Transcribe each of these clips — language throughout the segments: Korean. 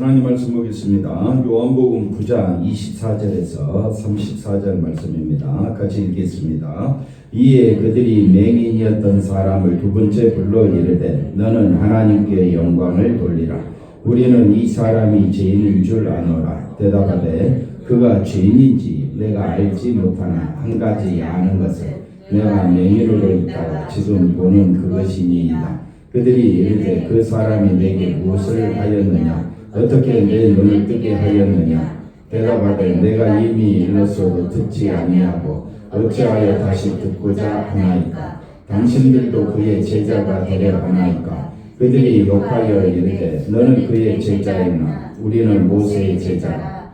하나님 말씀 보겠습니다. 요한복음 9장 24절에서 34절 말씀입니다. 같이 읽겠습니다. 이에 그들이 맹인이었던 사람을 두 번째 불러 이르되 너는 하나님께 영광을 돌리라. 우리는 이 사람이 죄인인 줄 아노라. 대답하되 그가 죄인인지 내가 알지 못하나 한 가지 아는 것은 내가 맹인으로 있다가 지금 보는 그것이니이다. 그들이 이르되 그 사람이 내게 무엇을 하였느냐? 어떻게 내 눈을 뜨게 하였느냐? 대답하되 내가 이미 일렀어도 듣지 아니하고 어찌하여 다시 듣고자 하나이까? 당신들도 그의 제자가 되려 하나이까? 그들이 욕하여 이르되 너는 그의 제자이나 우리는 모세의 제자라.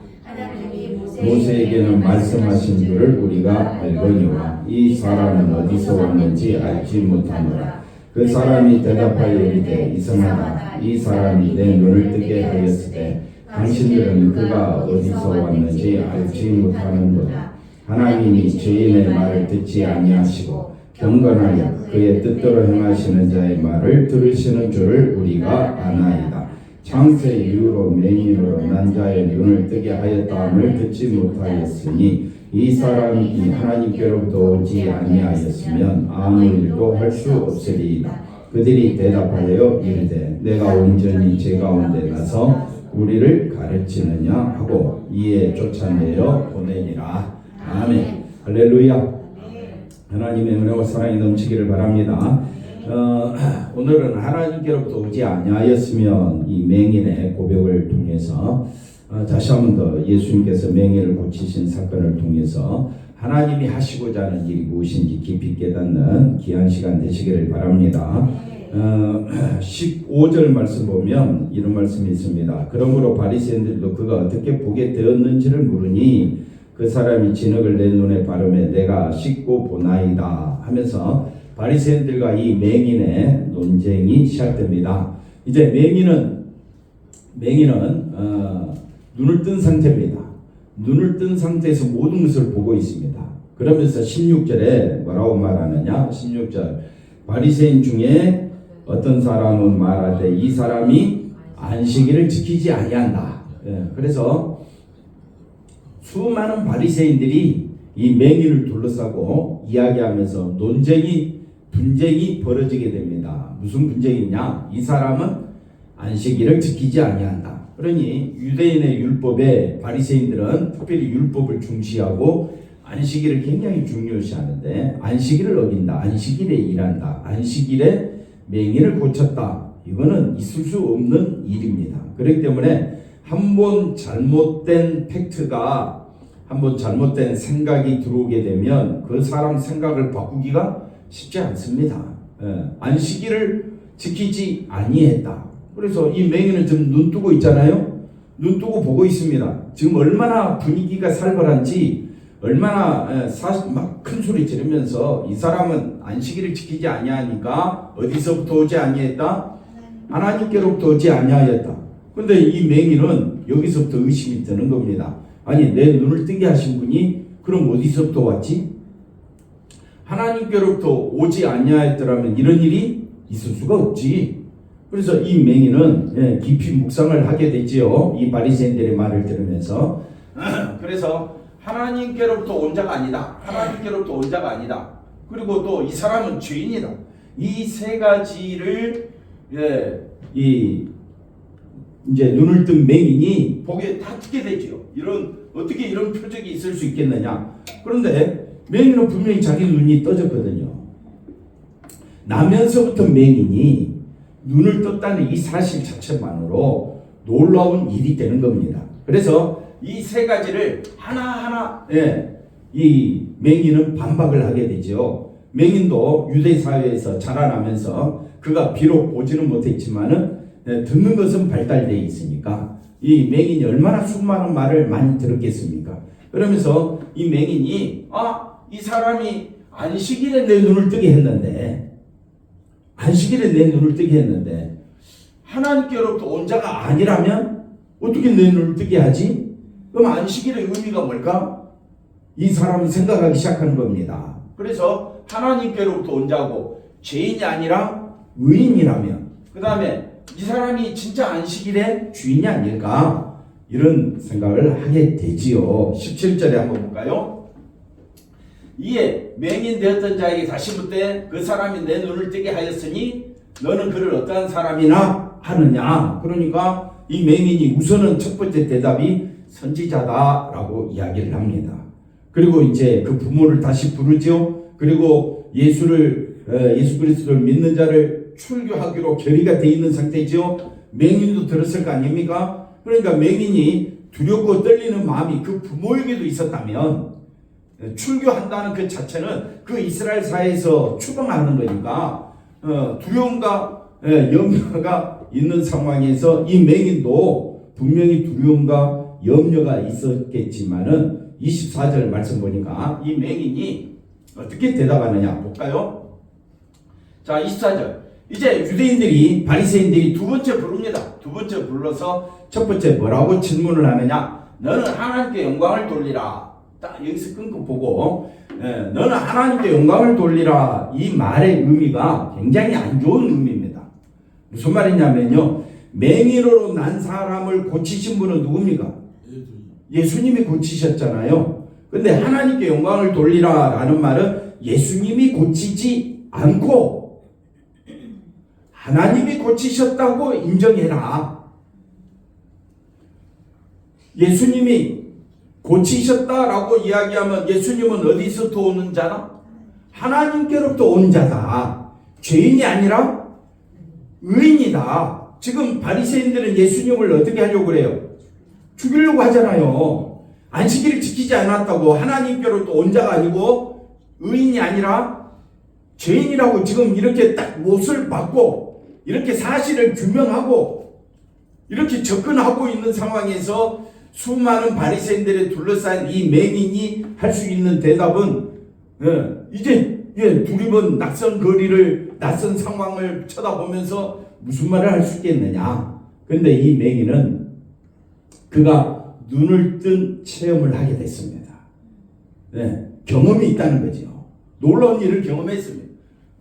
모세에게는 말씀하신 줄을 우리가 알거니와 이 사람은 어디서 왔는지 알지 못하노라. 그 사람이 대답하여 이르되 이상하다. 이 사람이 내 눈을 뜨게 하였으되 당신들은 그가 어디서 왔는지 알지 못하는도다. 하나님이 죄인의 말을 듣지 아니하시고 경건하여 그의 뜻대로 행하시는 자의 말을 들으시는 줄을 우리가 아나이다. 창세 이후로 맹인으로 난 자의 눈을 뜨게 하였다함을 듣지 못하였으니 이 사람이 하나님께로부터 오지 아니하였으면 아무 일도 할 수 없으리이다. 그들이 대답하여 이르되 내가 온전히 제 가운데 나서 우리를 가르치느냐 하고 이에 쫓아내어 보내니라. 아멘. 할렐루야. 하나님의 은혜와 사랑이 넘치기를 바랍니다. 오늘은 하나님께로부터 오지 아니하였으면 이 맹인의 고백을 통해서 다시 한 번 더 예수님께서 맹인을 고치신 사건을 통해서 하나님이 하시고자 하는 일이 무엇인지 깊이 깨닫는 귀한 시간 되시기를 바랍니다. 15절 말씀 보면 이런 말씀이 있습니다. 그러므로 바리새인들도 그가 어떻게 보게 되었는지를 물으니 그 사람이 진흙을 내 눈에 바르매 내가 씻고 보나이다 하면서 바리새인들과 이 맹인의 논쟁이 시작됩니다. 이제 맹인은 눈을 뜬 상태입니다. 눈을 뜬 상태에서 모든 것을 보고 있습니다. 그러면서 16절에 뭐라고 말하느냐? 16절 바리새인 중에 어떤 사람은 말하되 이 사람이 안식일을 지키지 아니한다. 그래서 수많은 바리새인들이 이 맹인을 둘러싸고 이야기하면서 분쟁이 벌어지게 됩니다. 무슨 분쟁이냐? 이 사람은 안식일을 지키지 아니한다. 그러니 유대인의 율법에 바리새인들은 특별히 율법을 중시하고 안식일을 굉장히 중요시하는데 안식일을 어긴다. 안식일에 일한다. 안식일에 맹인을 고쳤다. 이거는 있을 수 없는 일입니다. 그렇기 때문에 한번 잘못된 생각이 들어오게 되면 그 사람 생각을 바꾸기가 쉽지 않습니다. 안식일을 지키지 아니했다. 그래서 이 맹인은 지금 눈 뜨고 있잖아요. 눈 뜨고 보고 있습니다. 지금 얼마나 분위기가 살벌한지 얼마나 막 큰 소리 지르면서 이 사람은 안식일을 지키지 아니하니까 어디서부터 오지 아니했다? 하나님께로부터 오지 아니하였다. 근데 이 맹인은 여기서부터 의심이 드는 겁니다. 아니 내 눈을 뜨게 하신 분이 그럼 어디서부터 왔지? 하나님께로부터 오지 아니하였더라면 이런 일이 있을 수가 없지. 그래서 이 맹인은 깊이 묵상을 하게 되지요. 이 바리새인들의 말을 들으면서. 그래서 하나님께로부터 온 자가 아니다. 하나님께로부터 온 자가 아니다. 그리고 또 이 사람은 죄인이다. 이 세 가지를 이제 눈을 뜬 맹인이 보기에 다 듣게 되지요. 어떻게 이런 표적이 있을 수 있겠느냐. 그런데 맹인은 분명히 자기 눈이 떠졌거든요. 나면서부터 맹인이 눈을 떴다는 이 사실 자체만으로 놀라운 일이 되는 겁니다. 그래서 이 세 가지를 하나하나 이 맹인은 반박을 하게 되죠. 맹인도 유대 사회에서 자라나면서 그가 비록 보지는 못했지만은 듣는 것은 발달되어 있으니까 이 맹인이 얼마나 수많은 말을 많이 들었겠습니까? 그러면서 이 맹인이 이 사람이 안식일에 내 눈을 뜨게 했는데 하나님께로부터 온 자가 아니라면 어떻게 내 눈을 뜨게 하지? 그럼 안식일의 의미가 뭘까? 이 사람은 생각하기 시작하는 겁니다. 그래서 하나님께로부터 온 자고 죄인이 아니라 의인이라면 그 다음에 이 사람이 진짜 안식일의 주인이 아닐까 이런 생각을 하게 되지요. 17절에 한번 볼까요? 이에 맹인되었던 자에게 다시 묻되 그 사람이 내 눈을 뜨게 하였으니 너는 그를 어떠한 사람이나 하느냐. 그러니까 이 맹인이 우선은 첫 번째 대답이 선지자다라고 이야기를 합니다. 그리고 이제 그 부모를 다시 부르죠. 그리고 예수 그리스도를 믿는 자를 출교하기로 결의가 되어 있는 상태죠. 맹인도 들었을 거 아닙니까? 그러니까 맹인이 두렵고 떨리는 마음이 그 부모에게도 있었다면 출교한다는 그 자체는 그 이스라엘 사회에서 추방하는 거니까 두려움과 염려가 있는 상황에서 이 맹인도 분명히 두려움과 염려가 있었겠지만은 24절 말씀 보니까 이 맹인이 어떻게 대답하느냐 볼까요? 자, 24절. 이제 유대인들이 바리새인들이 두 번째 부릅니다. 두 번째 불러서 첫 번째 뭐라고 질문을 하느냐? 너는 하나님께 영광을 돌리라. 딱 여기서 끊고 보고 너는 하나님께 영광을 돌리라. 이 말의 의미가 굉장히 안 좋은 의미입니다. 무슨 말이냐면요, 맹인으로 난 사람을 고치신 분은 누굽니까? 예수님이 고치셨잖아요. 근데 하나님께 영광을 돌리라 라는 말은 예수님이 고치지 않고 하나님이 고치셨다고 인정해라. 예수님이 고치셨다라고 이야기하면 예수님은 어디서부터 오는 자다? 하나님께로부터 온 자다. 죄인이 아니라 의인이다. 지금 바리새인들은 예수님을 어떻게 하려고 그래요? 죽이려고 하잖아요. 안식일을 지키지 않았다고 하나님께로부터 온 자가 아니고 의인이 아니라 죄인이라고 지금 이렇게 딱 못을 받고 이렇게 사실을 규명하고 이렇게 접근하고 있는 상황에서 수많은 바리새인들에 둘러싼 이 맹인이 할 수 있는 대답은 이제 두리번 낯선 거리를 낯선 상황을 쳐다보면서 무슨 말을 할 수 있겠느냐. 그런데 이 맹인은 그가 눈을 뜬 체험을 하게 됐습니다. 경험이 있다는 거죠. 놀라운 일을 경험했습니다.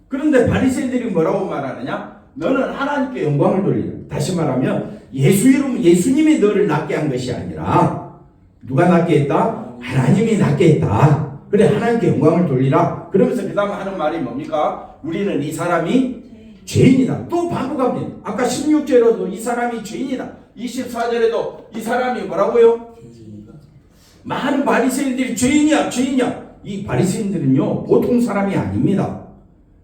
그런데 바리새인들이 뭐라고 말하느냐? 너는 하나님께 영광을 돌리라. 다시 말하면 예수 이름 예수님이 너를 낫게 한 것이 아니라 누가 낫게 했다? 하나님이 낫게 했다. 그래, 하나님께 영광을 돌리라. 그러면서 그 다음 하는 말이 뭡니까? 우리는 이 사람이 죄인이다. 또 반복합니다. 아까 16절에도 이 사람이 죄인이다. 24절에도 이 사람이 뭐라고요? 많은 바리새인들이 죄인이야. 이 바리새인들은요 보통 사람이 아닙니다.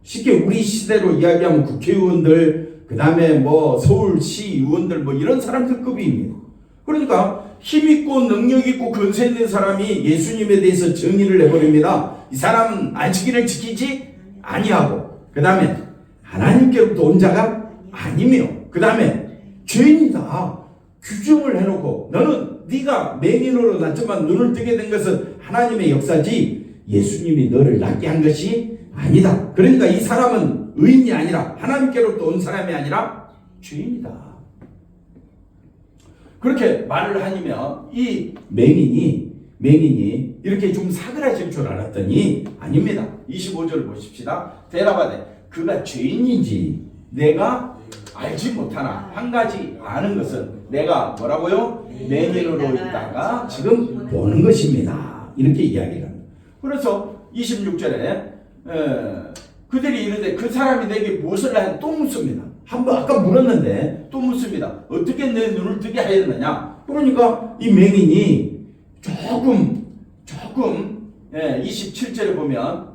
쉽게 우리 시대로 이야기하면 국회의원들, 그 다음에 뭐 서울시 의원들 뭐 이런 사람들급입니다. 그러니까 힘있고 능력있고 근세 있는 사람이 예수님에 대해서 정의를 해버립니다. 이 사람은 안식일을 지키지 아니하고, 그 다음에 하나님께로부터 온 자가 아니며, 그 다음에 죄인이다. 규정을 해놓고 너는 네가 맹인으로 났지만 눈을 뜨게 된 것은 하나님의 역사지 예수님이 너를 낫게 한 것이 아니다. 그러니까 이 사람은 의인이 아니라 하나님께로부터 온 사람이 아니라 죄인이다. 그렇게 말을 하니면 이 맹인이 이렇게 좀 사그라질 줄 알았더니 아닙니다. 25절 보십시다. 대답하되 그가 죄인인지 내가 알지 못하나 한 가지 아는 것은 내가 뭐라고요? 맹인으로 있다가 지금 보는 것입니다. 이렇게 이야기를 합니다. 그래서 26절에 그들이 이르되 그 사람이 내게 무엇을 하냐 또 묻습니다. 한번 아까 물었는데 또 묻습니다. 어떻게 내 눈을 뜨게 하였느냐. 그러니까 이 맹인이 조금 27절에 보면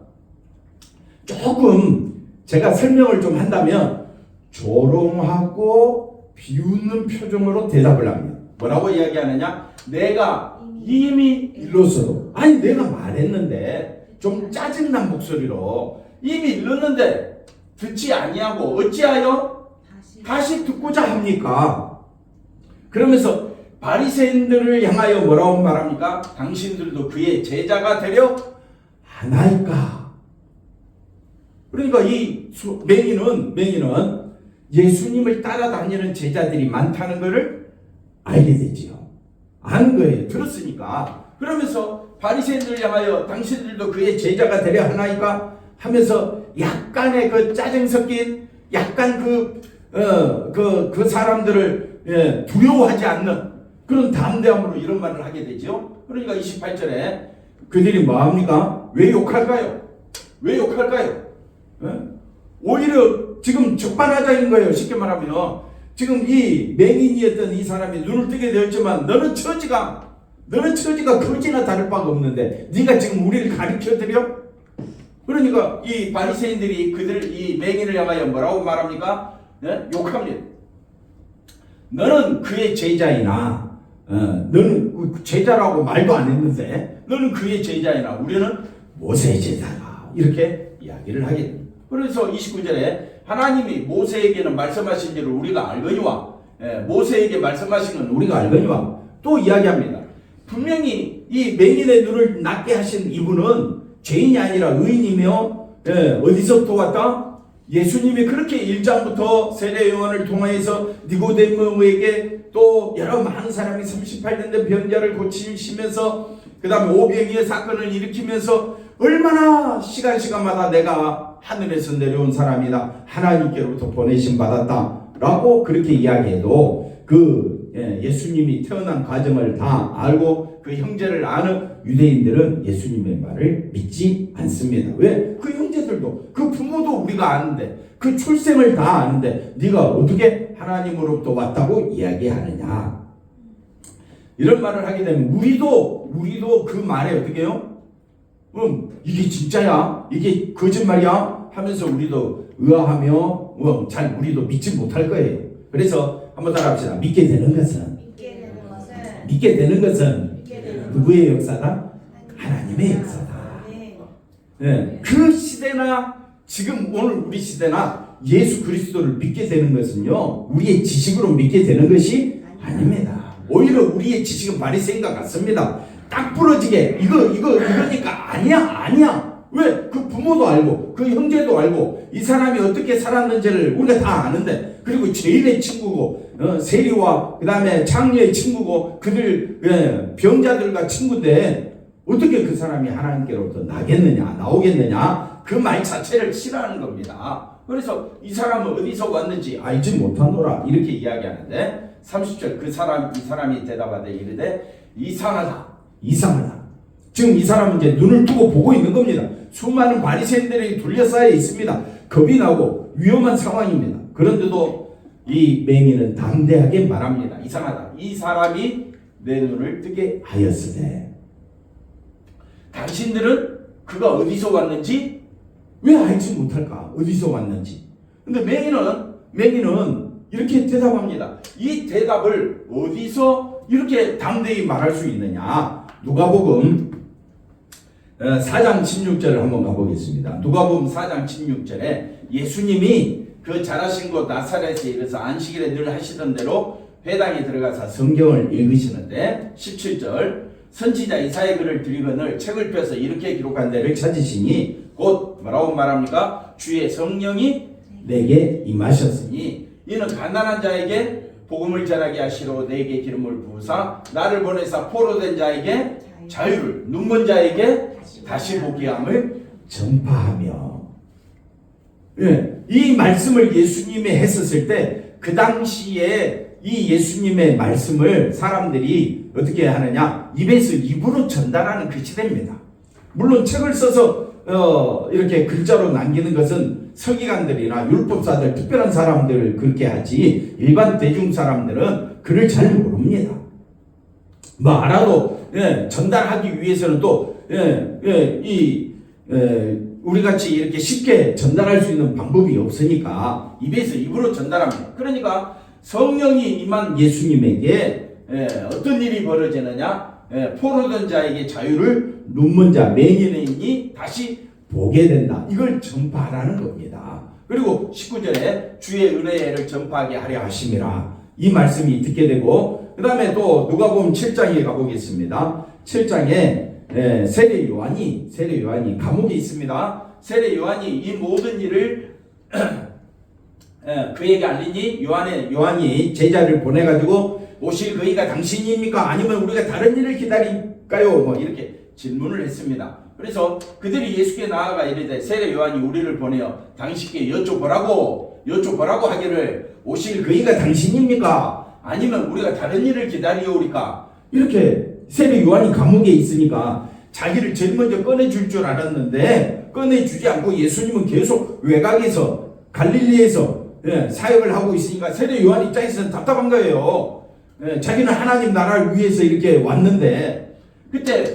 조금 제가 설명을 좀 한다면 조롱하고 비웃는 표정으로 대답을 합니다. 뭐라고 이야기하느냐? 내가 이미 일렀어도, 아니 내가 말했는데 좀 짜증난 목소리로 이미 일렀는데 듣지 아니하고 어찌하여 다시 듣고자 합니까? 그러면서 바리새인들을 향하여 뭐라고 말합니까? 당신들도 그의 제자가 되려 하나이까? 그러니까 이 맹인은 예수님을 따라다니는 제자들이 많다는 것을 알게 되지요. 아는 거예요. 들었으니까. 그러면서 바리새인들을 향하여 당신들도 그의 제자가 되려 하나이까? 하면서 약간의 그 짜증 섞인 약간 그 그 사람들을 두려워하지 않는 그런 담대함으로 이런 말을 하게 되죠. 그러니까 28절에 그들이 뭐합니까? 왜 욕할까요? 왜 욕할까요? 오히려 지금 적반하장인 거예요. 쉽게 말하면 지금 이 맹인이었던 이 사람이 눈을 뜨게 되었지만 너는 처지가 거지나 다를 바가 없는데 네가 지금 우리를 가르쳐드려? 그러니까 이 바리새인들이 이 맹인을 향하여 뭐라고 말합니까? 욕합니다. 너는 그의 제자이나 너는 제자라고 말도 안 했는데 너는 그의 제자이나 우리는 모세의 제자다 이렇게 이야기를 하게 됩니다. 그래서 29절에 하나님이 모세에게는 말씀하신 일을 우리가 알거니와 모세에게 말씀하신 건 우리가 알거니와 또 이야기합니다. 분명히 이 맹인의 눈을 낫게 하신 이분은 죄인이 아니라 의인이며 어디서부터 왔다? 예수님이 그렇게 1장부터 세례 요한을 통하여서 니고데모에게 또 여러 많은 사람이 38년 된 병자를 고치시면서 그 다음에 오병이의 사건을 일으키면서 얼마나 시간마다 내가 하늘에서 내려온 사람이다. 하나님께로부터 보내심 받았다. 라고 그렇게 이야기해도 예수님이 태어난 과정을 다 알고 그 형제를 아는 유대인들은 예수님의 말을 믿지 않습니다. 왜? 그 형제들도 그 부모도 우리가 아는데 그 출생을 다 아는데 네가 어떻게 하나님으로부터 왔다고 이야기하느냐. 이런 말을 하게 되면 우리도 그 말에 어떻게 해요? 이게 진짜야? 이게 거짓말이야? 하면서 우리도 의아하며 잘 우리도 믿지 못할 거예요. 그래서 한번 따라합시다. 믿게 되는 것은 누구의 역사다? 하나님의 역사다. 그 시대나 지금 오늘 우리 시대나 예수 그리스도를 믿게 되는 것은요 우리의 지식으로 믿게 되는 것이 아닙니다. 오히려 우리의 지식은 바리새인과 같습니다. 딱 부러지게 이거니까 아니야. 왜? 그 부모도 알고 그 형제도 알고 이 사람이 어떻게 살았는지를 우리가 다 아는데 그리고 죄인의 친구고 세리와 그 다음에 장녀의 친구고 그들 병자들과 친구인데 어떻게 그 사람이 하나님께로부터 나오겠느냐 그 말 자체를 싫어하는 겁니다. 그래서 이 사람은 어디서 왔는지 알지 못하노라 이렇게 이야기하는데 30절 이 사람이 대답하되 이르되 이상하다. 지금 이 사람은 이제 눈을 뜨고 보고 있는 겁니다. 수많은 바리새인들에게 둘러싸여 있습니다. 겁이 나고 위험한 상황입니다. 그런데도 이 맹인은 담대하게 말합니다. 이상하다. 이 사람이 내 눈을 뜨게 하였으되 당신들은 그가 어디서 왔는지 왜 알지 못할까? 어디서 왔는지. 근데 맹인은 이렇게 대답합니다. 이 대답을 어디서 이렇게 담대히 말할 수 있느냐? 누가복음 4장 16절을 한번 가보겠습니다. 누가복음 4장 16절에 예수님이 그 자라신 곳 나사렛에 이르러서 안식일에 늘 하시던 대로 회당에 들어가서 성경을 읽으시는데 17절 선지자 이사야의 글을 들이거늘 책을 펴서 이렇게 기록한 데를 찾으시니 곧 뭐라고 말합니까? 주의 성령이 내게 임하셨으니 이는 가난한 자에게 복음을 전하게 하시러 내게 기름을 부으사 나를 보내사 포로된 자에게 자유를 눈먼 자에게 다시 보게 함을 전파하며 이 말씀을 예수님이 했었을 때 그 당시에 이 예수님의 말씀을 사람들이 어떻게 하느냐 입에서 입으로 전달하는 그 시대입니다. 물론 책을 써서 이렇게 글자로 남기는 것은 서기관들이나 율법사들 특별한 사람들을 그렇게 하지 일반 대중 사람들은 글을 잘 모릅니다. 뭐 알아도 전달하기 위해서는 또 우리 같이 이렇게 쉽게 전달할 수 있는 방법이 없으니까 입에서 입으로 전달합니다. 그러니까 성령이 임한 예수님에게 어떤 일이 벌어지느냐? 포로된 자에게 자유를 눈먼 자 맹인이 다시 보게 된다. 이걸 전파하라는 겁니다. 그리고 19절에 주의 은혜를 전파하게 하려 하심이라 이 말씀이 듣게 되고 그 다음에 또 누가복음 7장에 가보겠습니다. 7장에 세례 요한이 감옥에 있습니다. 세례 요한이 이 모든 일을 그에게 알리니 요한이 제자를 보내가지고 오실 그이가 당신입니까? 아니면 우리가 다른 일을 기다릴까요? 뭐 이렇게 질문을 했습니다. 그래서 그들이 예수께 나아가 이르되 세례 요한이 우리를 보내어 당신께 여쭤보라고 하기를 오실 그이가 당신입니까? 아니면 우리가 다른 일을 기다리오리까? 이렇게 세례 요한이 감옥에 있으니까 자기를 제일 먼저 꺼내줄 줄 알았는데 꺼내주지 않고 예수님은 계속 외곽에서 갈릴리에서 사역을 하고 있으니까 세례 요한 입장에서는 답답한 거예요. 자기는 하나님 나라를 위해서 이렇게 왔는데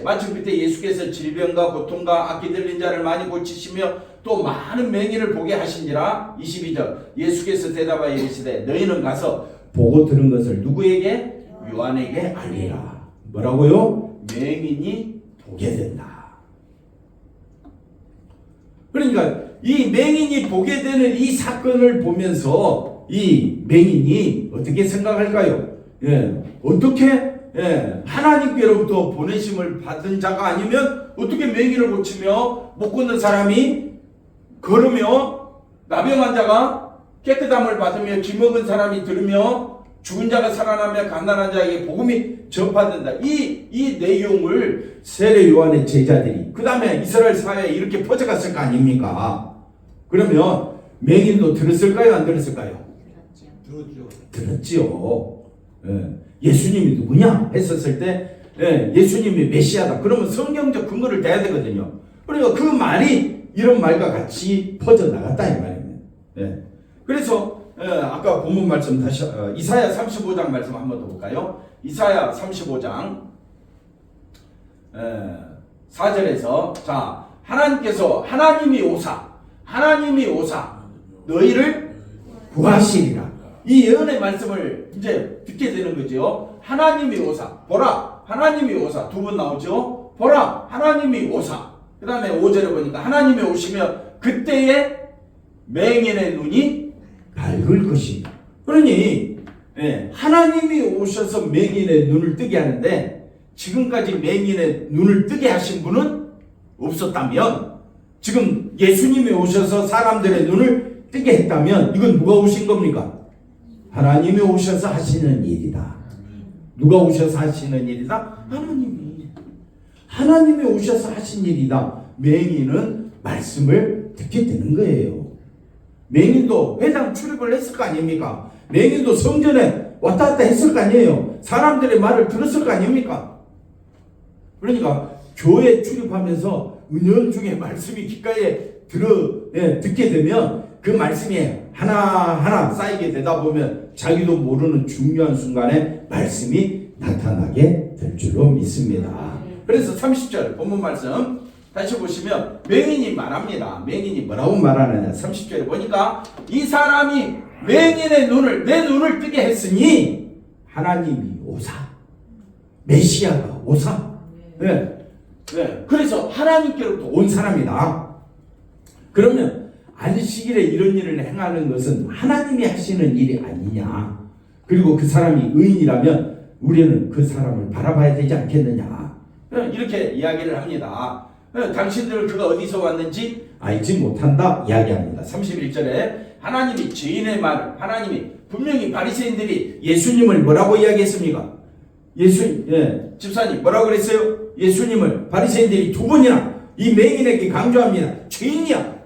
마침 그때 예수께서 질병과 고통과 악기 들린 자를 많이 고치시며 또 많은 맹인을 보게 하신지라. 22절 예수께서 대답하여 이르시되 너희는 가서 보고 들은 것을 누구에게? 요한에게 알리라. 뭐라고요? 맹인이 보게 된다. 그러니까 이 맹인이 보게 되는 이 사건을 보면서 이 맹인이 어떻게 생각할까요? 어떻게 하나님께로부터 보내심을 받은 자가 아니면 어떻게 맹인을 고치며 못 걷는 사람이 걸으며 나병 환자가 깨끗함을 받으며 기먹은 사람이 들으며 죽은 자가 살아나며 가난한 자에게 복음이 전파된다. 이 내용을 세례 요한의 제자들이 그 다음에 이스라엘 사회에 이렇게 퍼져갔을 거 아닙니까? 그러면 맹인도 들었을까요? 안 들었을까요? 들었지요. 예수님이 누구냐 했었을 때 예수님이 메시아다. 그러면 성경적 근거를 대야 되거든요. 그러니까 그 말이 이런 말과 같이 퍼져나갔다 이 말입니다. 그래서 아까 본문 말씀 다시 이사야 35장 말씀 한번 더 볼까요? 이사야 35장 4절에서 자 하나님이 오사 너희를 구하시리라. 이 예언의 말씀을 이제 듣게 되는 거죠. 하나님이 오사 보라 하나님이 오사 두 번 나오죠. 보라 하나님이 오사. 그 다음에 5절에 보니까 하나님이 오시며 그때에 맹인의 눈이 밝을 것이다. 그러니 하나님이 오셔서 맹인의 눈을 뜨게 하는데 지금까지 맹인의 눈을 뜨게 하신 분은 없었다면 지금 예수님이 오셔서 사람들의 눈을 뜨게 했다면 이건 누가 오신 겁니까? 하나님이 오셔서 하시는 일이다. 누가 오셔서 하시는 일이다? 하나님이 오셔서 하신 일이다. 맹인은 말씀을 듣게 되는 거예요. 맹인도 회당 출입을 했을 거 아닙니까? 맹인도 성전에 왔다 갔다 했을 거 아니에요. 사람들의 말을 들었을 거 아닙니까? 그러니까 교회 출입하면서 은연중에 말씀이 귓가에 듣게 되면 그 말씀이 하나하나 쌓이게 되다 보면 자기도 모르는 중요한 순간에 말씀이 나타나게 될 줄로 믿습니다. 그래서 30절 본문 말씀 다시 보시면 맹인이 말합니다. 맹인이 뭐라고 말하느냐 30절에 보니까 이 사람이 맹인의 내 눈을 뜨게 했으니 하나님이 오사 메시아가 오사 그래서 하나님께로부터 온 사람이다. 그러면 안식일에 이런 일을 행하는 것은 하나님이 하시는 일이 아니냐. 그리고 그 사람이 의인이라면 우리는 그 사람을 바라봐야 되지 않겠느냐. 이렇게 이야기를 합니다. 당신들은 그가 어디서 왔는지 알지 못한다 이야기합니다. 31절에 하나님이 죄인의 말을 하나님이 분명히 바리새인들이 예수님을 뭐라고 이야기했습니까? 집사님 뭐라고 그랬어요? 예수님을 바리새인들이 두 번이나 이 맹인에게 강조합니다. 죄인이야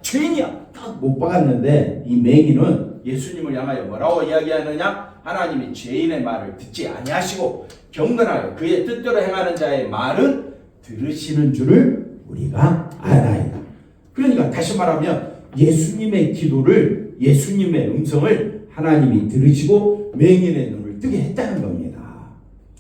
딱 못 박았는데 이 맹인은 예수님을 향하여 뭐라고 이야기하느냐? 하나님이 죄인의 말을 듣지 아니하시고 경건하여 그의 뜻대로 행하는 자의 말은 들으시는 줄을 우리가 알아야. 그러니까 다시 말하면 예수님의 기도를 예수님의 음성을 하나님이 들으시고 맹인의 눈을 뜨게 했다는 겁니다.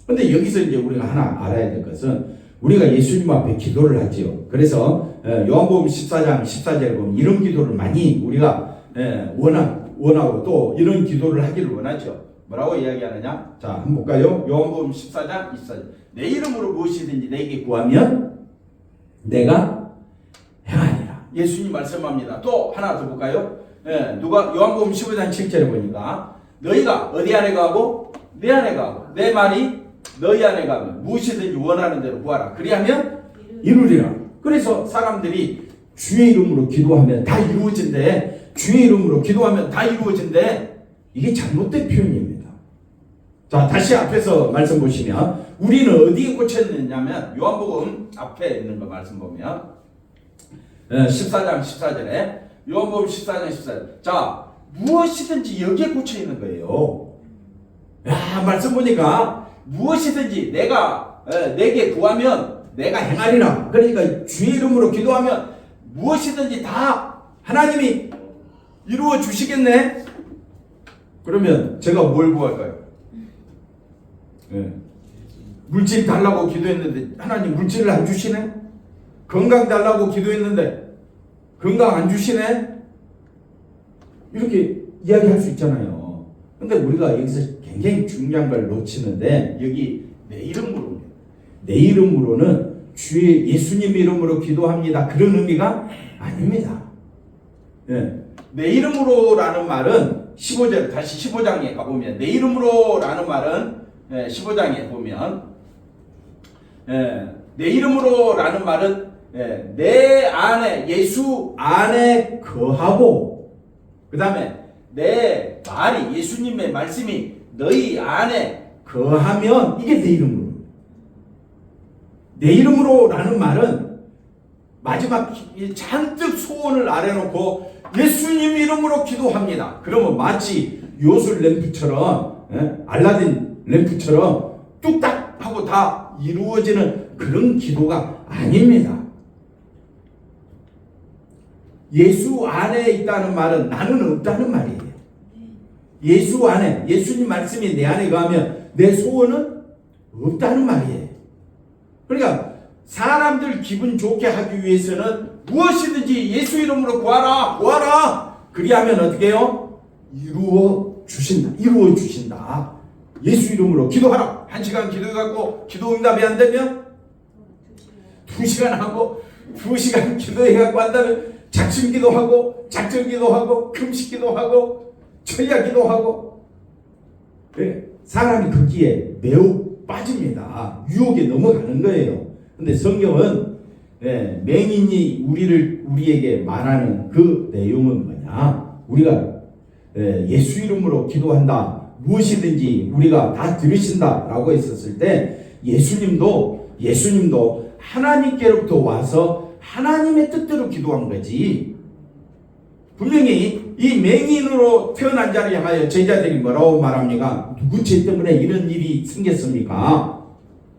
그런데 여기서 이제 우리가 하나 알아야 될 것은 우리가 예수님 앞에 기도를 하지요. 그래서 요한복음 14장 14절에 보면 이런 기도를 많이 우리가 원하고 또 이런 기도를 하기를 원하죠. 뭐라고 이야기하느냐? 자, 한번 볼까요? 요한복음 14장 24절. 내 이름으로 무엇이든지 내게 구하면 내가 행하리라. 예수님 말씀합니다. 또 하나 더 볼까요? 요한복음 15장 7절에 보니까 너희가 어디 안에 가고 내 안에 가고 내 말이 너희 안에 가면 무엇이든지 원하는 대로 구하라. 그리하면 이루리라. 그래서 사람들이 주의 이름으로 기도하면 다 이루어진대. 주의 이름으로 기도하면 다 이루어진대. 이게 잘못된 표현입니다. 자, 다시 앞에서 말씀 보시면 우리는 어디에 꽂혔느냐면 요한복음 앞에 있는 거 말씀 보면 14장 14절에 요한복음 14장 14절. 자, 무엇이든지 여기에 꽂혀 있는 거예요. 야, 말씀 보니까 무엇이든지 내게 구하면 내가 행하리라. 그러니까 주의 이름으로 기도하면 무엇이든지 다 하나님이 이루어 주시겠네. 그러면 제가 뭘 구할까요? 물질 달라고 기도했는데 하나님 물질을 안 주시네? 건강 달라고 기도했는데 건강 안 주시네? 이렇게 이야기할 수 있잖아요. 근데 우리가 여기서 굉장히 중요한 걸 놓치는데, 여기 내 이름으로는 주의 예수님 이름으로 기도합니다, 그런 의미가 아닙니다. 내 이름으로라는 말은 15절, 다시 15장에 가보면 내 이름으로라는 말은 15장에 보면 내 이름으로라는 말은 내 안에, 예수 안에 거하고, 그 다음에 내 말이, 예수님의 말씀이 너희 안에 거하면 이게 내 이름으로. 내 이름으로라는 말은 마지막 잔뜩 소원을 아래놓고 예수님 이름으로 기도합니다. 그러면 마치 요술 램프처럼, 알라딘 램프처럼 뚝딱 하고 다 이루어지는 그런 기도가 아닙니다. 예수 안에 있다는 말은 나는 없다는 말이에요. 예수 안에, 예수님 말씀이 내 안에 거하면 내 소원은 없다는 말이에요. 그러니까 사람들 기분 좋게 하기 위해서는 무엇이든지 예수 이름으로 구하라. 그리하면 어떻게 해요? 이루어 주신다. 예수 이름으로 기도하라. 1시간 기도해갖고 기도 응답이 안 되면 2시간 하고, 2시간 기도해갖고 한다면 작심 기도하고, 작절 기도하고, 금식 기도하고, 철야 기도하고. 사람이 거기에 매우 빠집니다. 유혹에 넘어가는 거예요. 근데 성경은 맹인이 우리에게 말하는 그 내용은 뭐냐? 우리가 예수 이름으로 기도한다, 무엇이든지 우리가 다 들으신다 라고 했었을 때, 예수님도 하나님께로부터 와서 하나님의 뜻대로 기도한 거지. 분명히 이 맹인으로 태어난 자를 향하여 제자들이 뭐라고 말합니까? 누구 죄 때문에 이런 일이 생겼습니까?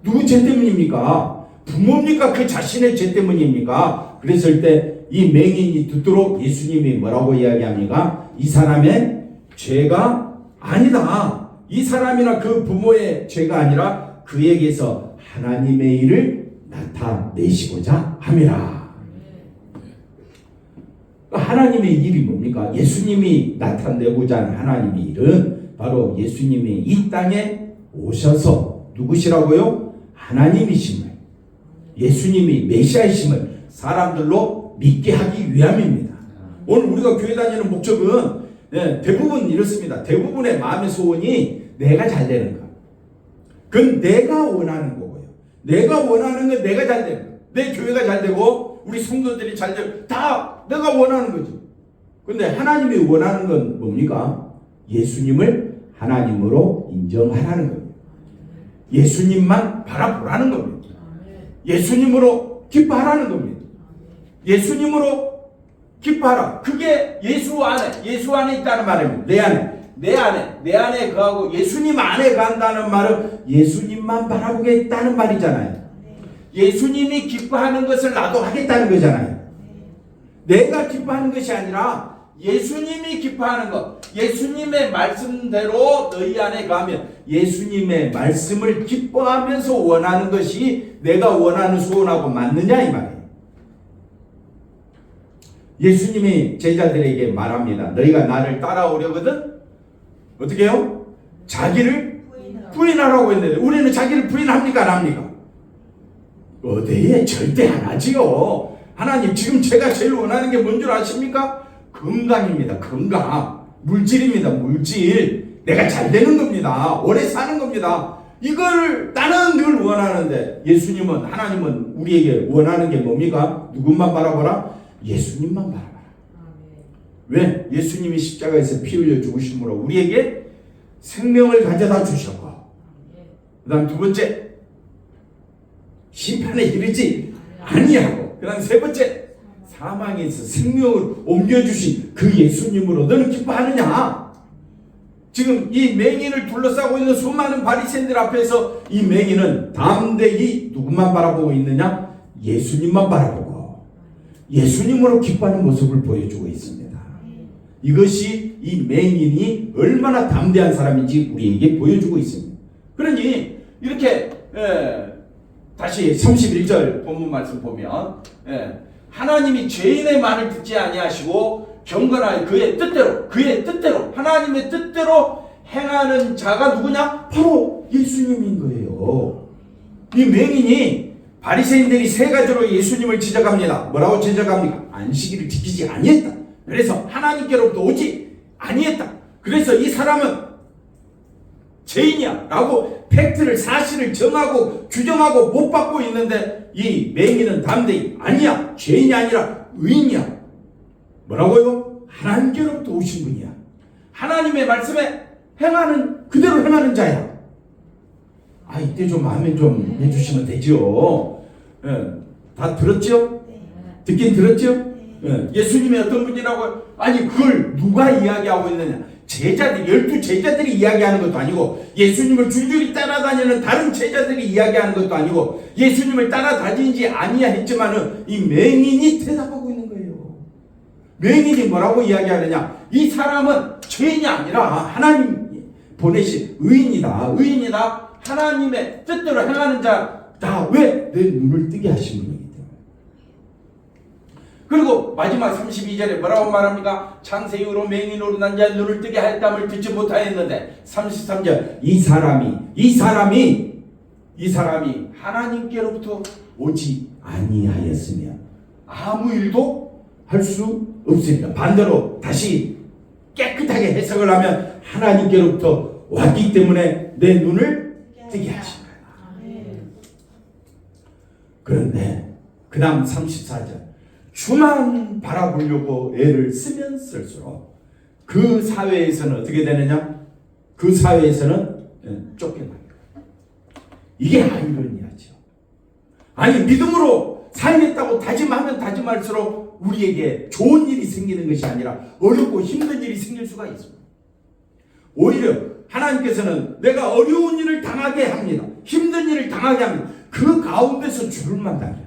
누구 죄 때문입니까? 부모입니까? 그 자신의 죄 때문입니까? 그랬을 때 이 맹인이 듣도록 예수님이 뭐라고 이야기합니까? 이 사람의 죄가 아니다. 이 사람이나 그 부모의 죄가 아니라 그에게서 하나님의 일을 나타내시고자 함이라. 하나님의 일이 뭡니까? 예수님이 나타내고자 하는 하나님의 일은 바로 예수님이 이 땅에 오셔서 누구시라고요? 하나님이심을, 예수님이 메시아이심을 사람들로 믿게 하기 위함입니다. 오늘 우리가 교회 다니는 목적은 대부분 이렇습니다. 대부분의 마음의 소원이 내가 잘 되는 것. 그건 내가 원하는 거고요. 내가 원하는 건 내가 잘 되는 거예요. 내 교회가 잘 되고 우리 성도들이 잘 되고 다 내가 원하는 거지. 근데 하나님이 원하는 건 뭡니까? 예수님을 하나님으로 인정하라는 겁니다. 예수님만 바라보라는 겁니다. 예수님으로 기뻐하라는 겁니다. 예수님으로 기뻐하라. 그게 예수 안에 있다는 말입니다. 내 안에 거하고 예수님 안에 간다는 말은 예수님만 바라보겠다는 말이잖아요. 예수님이 기뻐하는 것을 나도 하겠다는 거잖아요. 내가 기뻐하는 것이 아니라 예수님이 기뻐하는 것, 예수님의 말씀대로 너희 안에 가면 예수님의 말씀을 기뻐하면서 원하는 것이 내가 원하는 소원하고 맞느냐 이 말이에요. 예수님이 제자들에게 말합니다. 너희가 나를 따라오려거든 어떻게 해요? 자기를 부인하라고 했는데 우리는 자기를 부인합니까 안 합니까? 어디에 절대 안 하지요. 하나님 지금 제가 제일 원하는 게 뭔 줄 아십니까? 건강입니다. 건강. 물질입니다. 물질. 내가 잘 되는 겁니다. 오래 사는 겁니다. 이걸 나는 늘 원하는데 예수님은, 하나님은 우리에게 원하는 게 뭡니까? 누군만 바라보라? 예수님만 바라봐라. 왜? 예수님이 십자가에서 피 흘려 죽으심으로 우리에게 생명을 가져다 주셨고, 그 다음 두 번째 심판에 이르지 아니하고, 그 다음 세 번째 사망에서 생명을 옮겨주신 그 예수님으로 너는 기뻐하느냐? 지금 이 맹인을 둘러싸고 있는 수많은 바리새인들 앞에서 이 맹인은 담대히 누구만 바라보고 있느냐? 예수님만 바라보고 예수님으로 기뻐하는 모습을 보여주고 있습니다. 이것이 이 맹인이 얼마나 담대한 사람인지 우리에게 보여주고 있습니다. 그러니 이렇게 다시 31절 본문 말씀 보면 하나님이 죄인의 말을 듣지 아니하시고 경건하여 그의 뜻대로 하나님의 뜻대로 행하는 자가 누구냐? 바로 예수님인 거예요. 이 맹인이 바리새인들이 세 가지로 예수님을 지적합니다. 뭐라고 지적합니까? 안식일을 지키지 아니했다. 그래서 하나님께로부터 오지 아니했다. 그래서 이 사람은 죄인이야 라고 팩트를 사실을 정하고 규정하고 못 받고 있는데 이 맹인은 담대히 아니야, 죄인이 아니라 의인이야. 뭐라고요? 하나님께로부터 오신 분이야. 하나님의 말씀에 그대로 행하는 자야. 이때 좀 아멘 좀 해주시면 되죠. 다 들었죠? 듣긴 들었죠? 예수님이 어떤 분이라고? 아니 그걸 누가 이야기하고 있느냐? 제자들, 12제자들이 이야기하는 것도 아니고 예수님을 줄줄이 따라다니는 다른 제자들이 이야기하는 것도 아니고 예수님을 따라다니지 아니야 했지만은 이 맹인이 대답하고 있는 거예요. 맹인이 뭐라고 이야기하느냐? 이 사람은 죄인이 아니라 하나님 보내신 의인이다. 하나님의 뜻대로 행하는 자다. 왜? 내 눈을 뜨게 하신 분이기 때문에. 그리고 마지막 32절에 뭐라고 말합니까? 창세 이후로 맹인으로 난 자의 눈을 뜨게 하였dam을 듣지 못하였는데 33절 이 사람이 하나님께로부터 오지 아니하였으면 아무 일도 할 수 없으니까 반대로 다시 깨끗하게 해석을 하면 하나님께로부터 왔기 때문에 내 눈을 뜨게 하신 거야. 그런데 그 다음 34절 주만 바라보려고 애를 쓰면 쓸수록 그 사회에서는 어떻게 되느냐? 그 사회에서는 쫓겨납니다. 이게 아이러니하죠. 아니 믿음으로 살겠다고 다짐하면 다짐할수록 우리에게 좋은 일이 생기는 것이 아니라 어렵고 힘든 일이 생길 수가 있습니다. 오히려 하나님께서는 내가 어려운 일을 당하게 합니다. 힘든 일을 당하게 합니다. 그 가운데서 주를 만나게.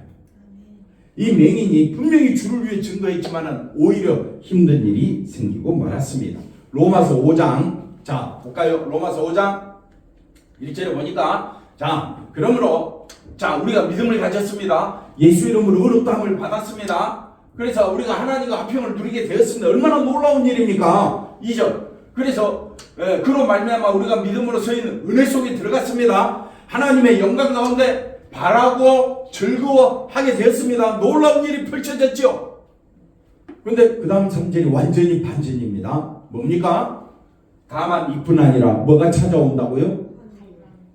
이 맹인이 분명히 주를 위해 증거했지만 오히려 힘든 일이 생기고 말았습니다. 로마서 5장 자 볼까요? 로마서 5장 1절에 보니까 그러므로 우리가 믿음을 가졌습니다. 예수 이름으로 의롭다함을 받았습니다. 그래서 우리가 하나님과 화평을 누리게 되었습니다. 얼마나 놀라운 일입니까? 2절 그래서 그로 말미암아 우리가 믿음으로 서 있는 은혜 속에 들어갔습니다. 하나님의 영광 가운데 바라고 즐거워하게 되었습니다. 놀라운 일이 펼쳐졌죠. 그런데 그 다음 3절이 완전히 반전입니다. 뭡니까? 다만 이뿐 아니라 뭐가 찾아온다고요?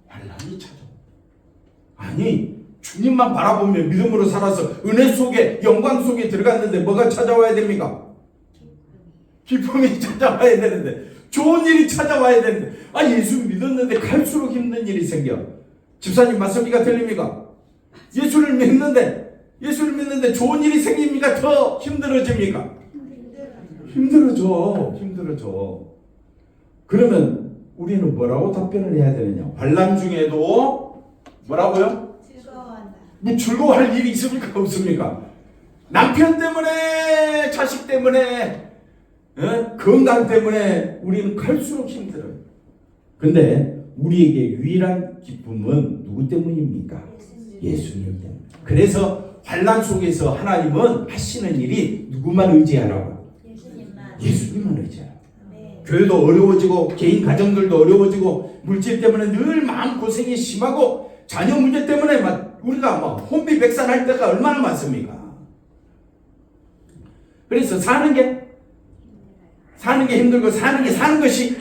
환난이 찾아온다. 아니 주님만 바라보며 믿음으로 살아서 은혜 속에 영광 속에 들어갔는데 뭐가 찾아와야 됩니까? 기쁨이 찾아와야 되는데 좋은 일이 찾아와야 되는데 예수 믿었는데 갈수록 힘든 일이 생겨. 집사님 맞습니까? 틀립니까? 예수를 믿는데 좋은 일이 생깁니까? 더 힘들어집니까? 힘들어져. 그러면 우리는 뭐라고 답변을 해야 되느냐? 환난 중에도 뭐라고요? 즐거워할 일이 있습니까? 없습니까? 남편 때문에, 자식 때문에, 건강 때문에 우리는 갈수록 힘들어요. 근데 우리에게 유일한 기쁨은 누구 때문입니까? 예수님 때문에. 그래서 환난 속에서 하나님은 하시는 일이 누구만 의지하라고? 예수님만 의지하라고. 교회도 어려워지고 개인 가정들도 어려워지고 물질 때문에 늘 마음고생이 심하고 자녀 문제 때문에 우리가 혼비백산할 때가 얼마나 많습니까? 그래서 사는 게 힘들고 사는 것이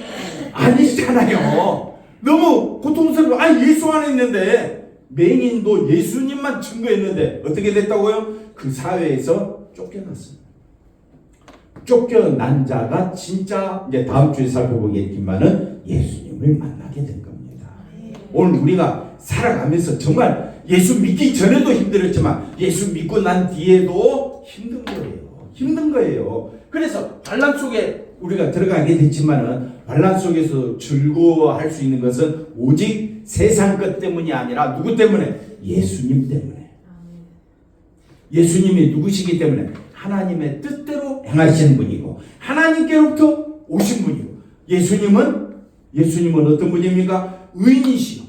아니잖아요. 너무 고통스러워. 예수 안에 있는데 맹인도 예수님만 증거했는데 어떻게 됐다고요? 그 사회에서 쫓겨났습니다. 쫓겨난 자가 진짜 이제 다음 주에 살펴보겠지만은 예수님을 만나게 된 겁니다. 오늘 우리가 살아가면서 정말 예수 믿기 전에도 힘들었지만 예수 믿고 난 뒤에도 힘든 거예요. 힘든 거예요. 그래서 환난 속에 우리가 들어가게 됐지만은 환난 속에서 즐거워할 수 있는 것은 오직 세상 것 때문이 아니라 누구 때문에? 예수님 때문에. 예수님이 누구시기 때문에 하나님의 뜻대로 행하시는 분이고 하나님께로부터 오신 분이고 예수님은 어떤 분입니까? 의인이시요.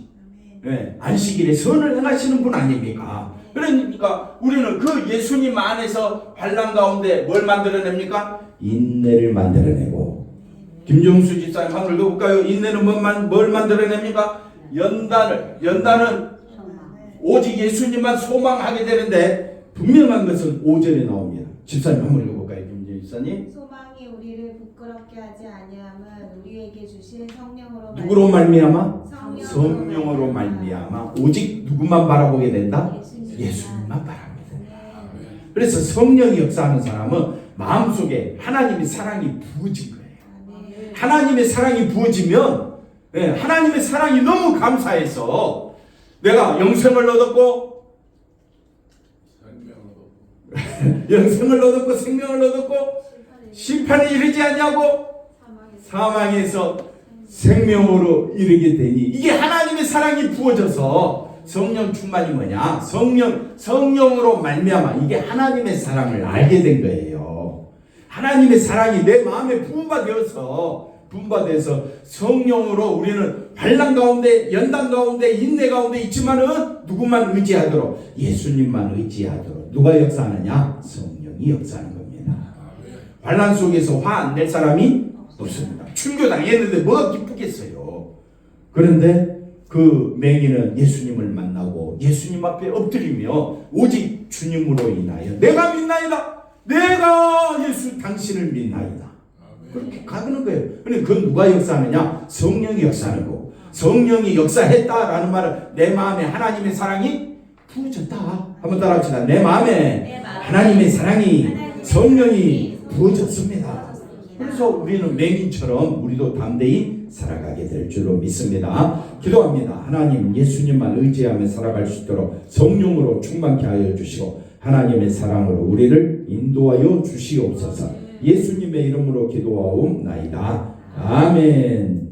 네, 안식일에 선을 행하시는 분 아닙니까? 그러니까 우리는 그 예수님 안에서 환난 가운데 뭘 만들어냅니까? 인내를 만들어내고. 김종수 집사님 한번 읽어볼까요? 인내는 뭘 만들어냅니까? 연단은 오직 예수님만 소망하게 되는데 분명한 것은 5절에 나옵니다. 집사님 한번 읽어볼까요? 김종수 집사님. 소망이 우리를 부끄럽게 하지 아니함은 우리에게 주신 성령으로 누구로 말미암아? 성령으로 성령으로 말미암아. 오직 누구만 바라보게 된다? 예수님만 바랍니다. 그래서 성령이 역사하는 사람은 마음속에 하나님의 사랑이 부어진 거예요. 하나님의 사랑이 부어지면 하나님의 사랑이 너무 감사해서 내가 영생을 얻었고 생명을 얻었고 심판에 이르지 않냐고 사망에서 생명으로 이르게 되니 이게 하나님의 사랑이 부어져서 성령 충만이 뭐냐? 성령으로 말미암아 이게 하나님의 사랑을 알게 된 거예요. 하나님의 사랑이 내 마음에 부음받아서 성령으로 우리는 환난 가운데 연단 가운데 인내 가운데 있지만은 누구만 의지하도록 예수님만 의지하도록 누가 역사하느냐? 성령이 역사하는 겁니다. 환난 속에서 화 안 낼 사람이 없습니다. 순교당했는데 뭐가 기쁘겠어요. 그런데 그 맹인은 예수님을 만나고 예수님 앞에 엎드리며 오직 주님으로 인하여 내가 믿나이다. 내가 예수 당신을 믿나이다. 그렇게 가는 거예요. 그러니까 그건 누가 역사하느냐? 성령이 역사하는 거고 성령이 역사했다라는 말은 내 마음에 하나님의 사랑이 부어졌다. 한번 따라합시다. 내 마음에 하나님의 사랑이 성령이 부어졌습니다. 그래서 우리는 맹인처럼 우리도 담대히 살아가게 될 줄로 믿습니다. 기도합니다. 하나님 예수님만 의지하며 살아갈 수 있도록 성령으로 충만케 하여 주시고 하나님의 사랑으로 우리를 인도하여 주시옵소서. 예수님의 이름으로 기도하옵나이다. 아멘.